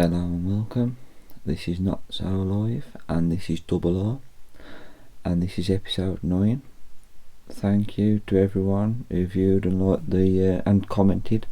Hello and welcome. This is not So Live, and this is Double R, and this is episode 9. Thank you to everyone who viewed and liked and commented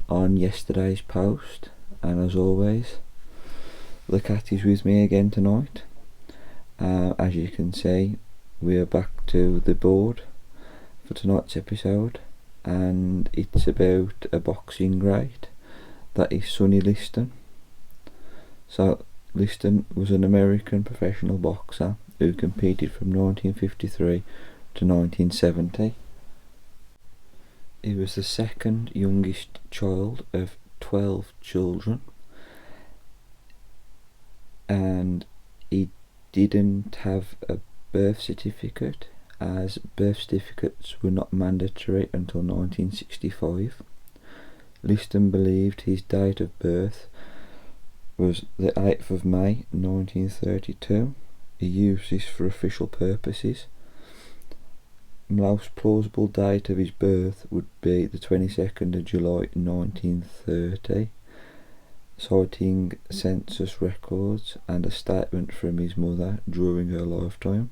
on yesterday's post. And as always, the cat is with me again tonight. As you can see, we are back to the board for tonight's episode, and it's about a boxing great. That is Sonny Liston. So Liston was an American professional boxer who competed from 1953 to 1970. He was the second youngest child of 12 children, and he didn't have a birth certificate, as birth certificates were not mandatory until 1965. Liston believed his date of birth was the 8th of May 1932. He used this for official purposes. Most plausible date of his birth would be the 22nd of July 1930, citing census records and a statement from his mother during her lifetime.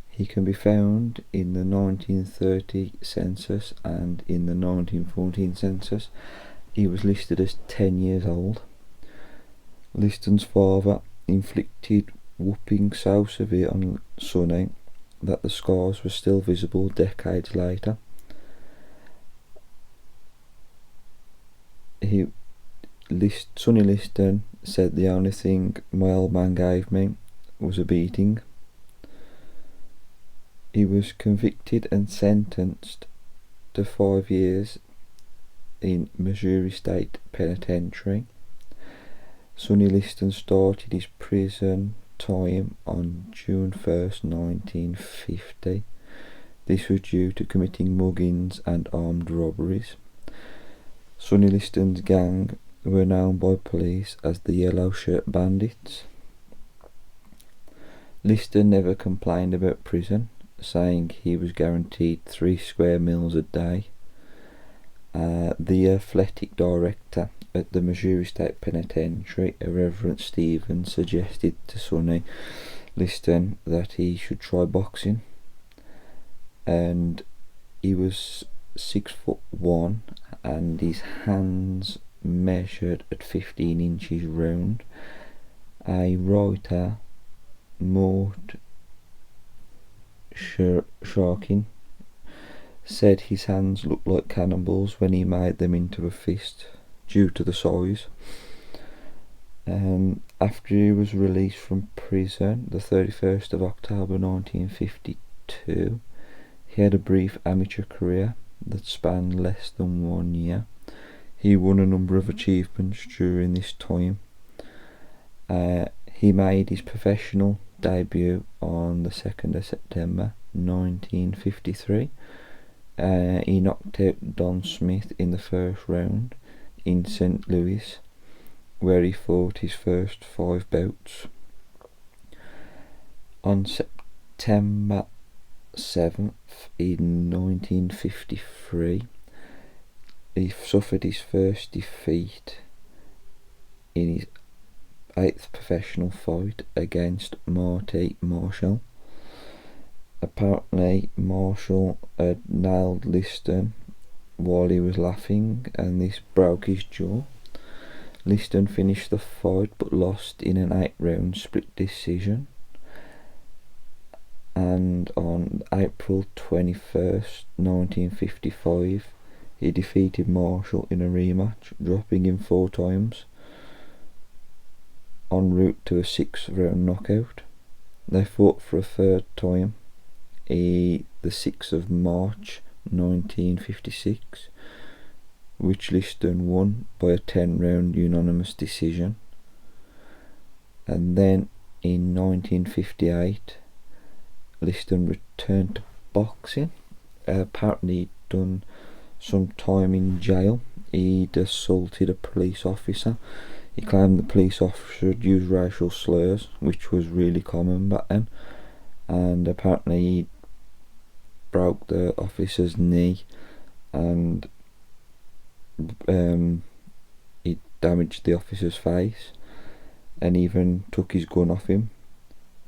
He can be found in the 1930 census and in the 1914 census. He was listed as 10 years old. Liston's father inflicted whooping so severe on Sonny that the scars were still visible decades later. Sonny Liston said, "The only thing my old man gave me was a beating." He was convicted and sentenced to 5 years in Missouri State Penitentiary. Sonny Liston started his prison time on June 1st, 1950. This was due to committing muggings and armed robberies. Sonny Liston's gang were known by police as the Yellow Shirt Bandits. Liston never complained about prison, saying he was guaranteed 3 square meals a day. The athletic director at the Missouri State Penitentiary, Reverend Stevens, suggested to Sonny Liston that he should try boxing, and he was 6'1", and his hands measured at 15 inches round. A writer, Mort Sharkin, said his hands looked like cannonballs when he made them into a fist due to the size. After he was released from prison, the 31st of October 1952, he had a brief amateur career that spanned less than 1 year. He won a number of achievements during this time. He made his professional debut on the 2nd of September 1953. He knocked out Don Smith in the first round in St. Louis, where he fought his first 5 bouts. On September 7th in 1953, he suffered his first defeat in his 8th professional fight against Marty Marshall. Apparently, Marshall had nailed Liston while he was laughing, and this broke his jaw. Liston finished the fight but lost in an 8-round split decision. And on April 21st, 1955, he defeated Marshall in a rematch, dropping him 4 times, en route to a 6-round knockout. They fought for a 3rd time, the 6th of March 1956, which Liston won by a 10-round unanimous decision. And then in 1958, Liston returned to boxing. Apparently he'd done some time in jail. He'd assaulted a police officer. He claimed the police officer had used racial slurs, which was really common back then, and apparently he broke the officer's knee, and he damaged the officer's face and even took his gun off him.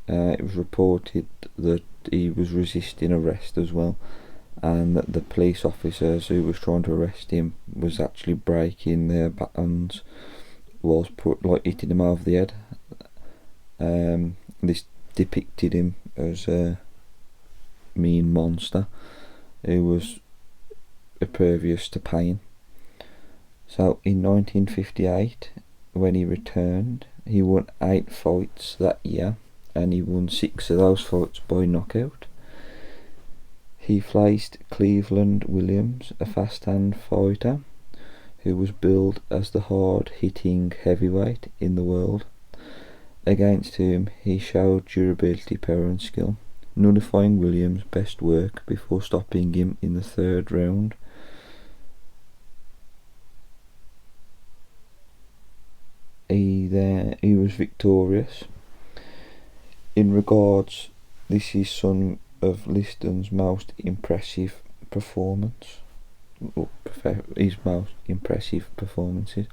It was reported that he was resisting arrest as well, and that the police officers who was trying to arrest him was actually breaking their batons whilst hitting him over the head. This depicted him as a mean monster who was impervious to pain. So in 1958, when he returned, he won 8 fights that year, and he won 6 of those fights by knockout. He faced Cleveland Williams, a fast-hand fighter who was billed as the hard-hitting heavyweight in the world, against whom he showed durability, power and skill, nullifying Williams' best work before stopping him in the 3rd round. He was victorious. In regards, this is some of Liston's most impressive performance, his most impressive performances.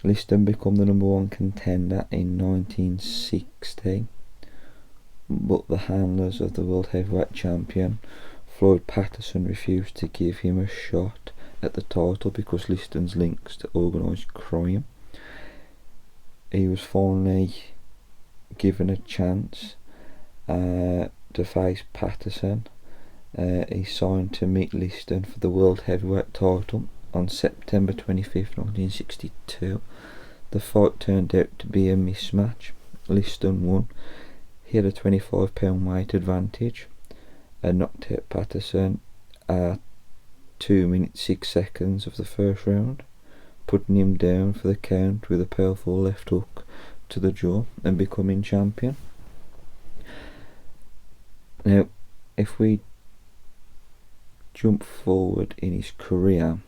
Liston became the #1 contender in 1960, but the handlers of the world heavyweight champion Floyd Patterson refused to give him a shot at the title because Liston's links to organised crime. He was finally given a chance to face Patterson. He signed to meet Liston for the world heavyweight title on September 25th, 1962. The fight turned out to be a mismatch. Liston won. He had a 25-pound weight advantage and knocked out Patterson at 2 minutes 6 seconds of the 1st round, putting him down for the count with a powerful left hook to the jaw and becoming champion. Now, if we jump forward in his career,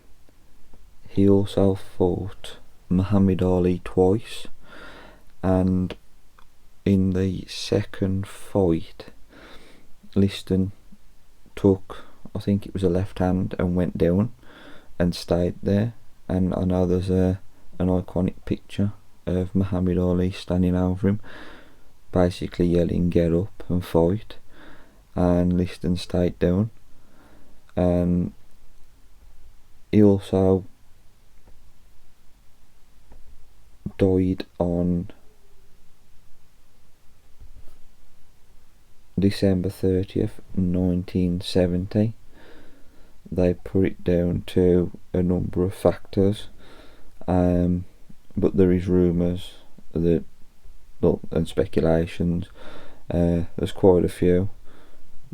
he also fought Muhammad Ali twice, and in the 2nd fight, Liston took, I think it was a left hand, and went down and stayed there. And I know there's an iconic picture of Muhammad Ali standing over him, basically yelling, "Get up and fight," and Liston stayed down. And he also died on December 30th, 1970. They put it down to a number of factors, but there is rumours that, and speculations, there's quite a few,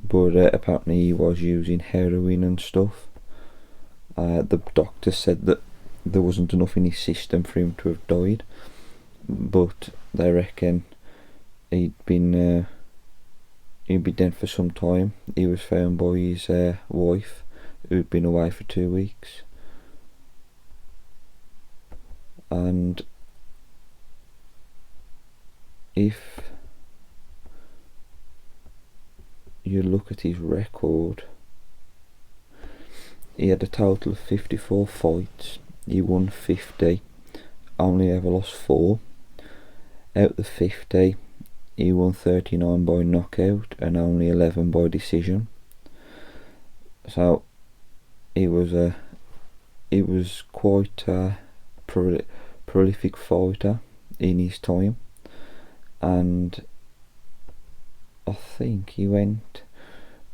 but apparently he was using heroin and stuff. The doctor said that there wasn't enough in his system for him to have died, but they reckon he'd been dead for some time. He was found by his wife, who'd been away for 2 weeks, and if you look at his record, he had a total of 54 fights. He won 50, only ever lost 4. Out of the 50, he won 39 by knockout and only 11 by decision. So he was quite a prolific fighter in his time, and I think he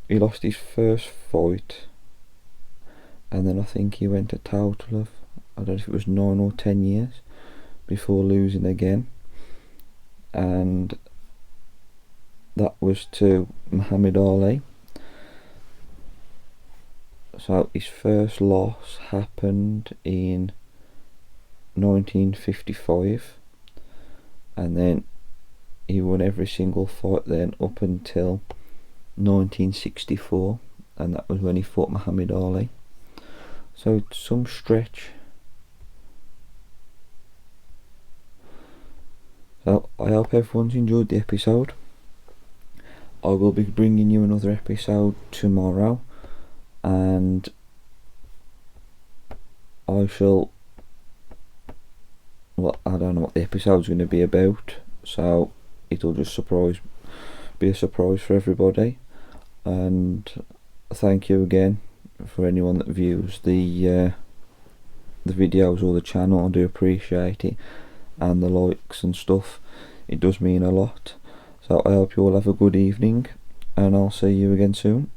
lost his first fight, and then I think he went a total of, I don't know if it was 9 or 10 years before losing again, and that was to Muhammad Ali. So his first loss happened in 1955, and then he won every single fight then up until 1964, and that was when he fought Muhammad Ali. So it's some stretch. So I hope everyone's enjoyed the episode. I will be bringing you another episode tomorrow, and I shall well, I don't know what the episode's going to be about, so it'll just be a surprise for everybody. And thank you again for anyone that views the videos or the channel. I do appreciate it, and the likes and stuff. It does mean a lot. So I hope you all have a good evening, and I'll see you again soon.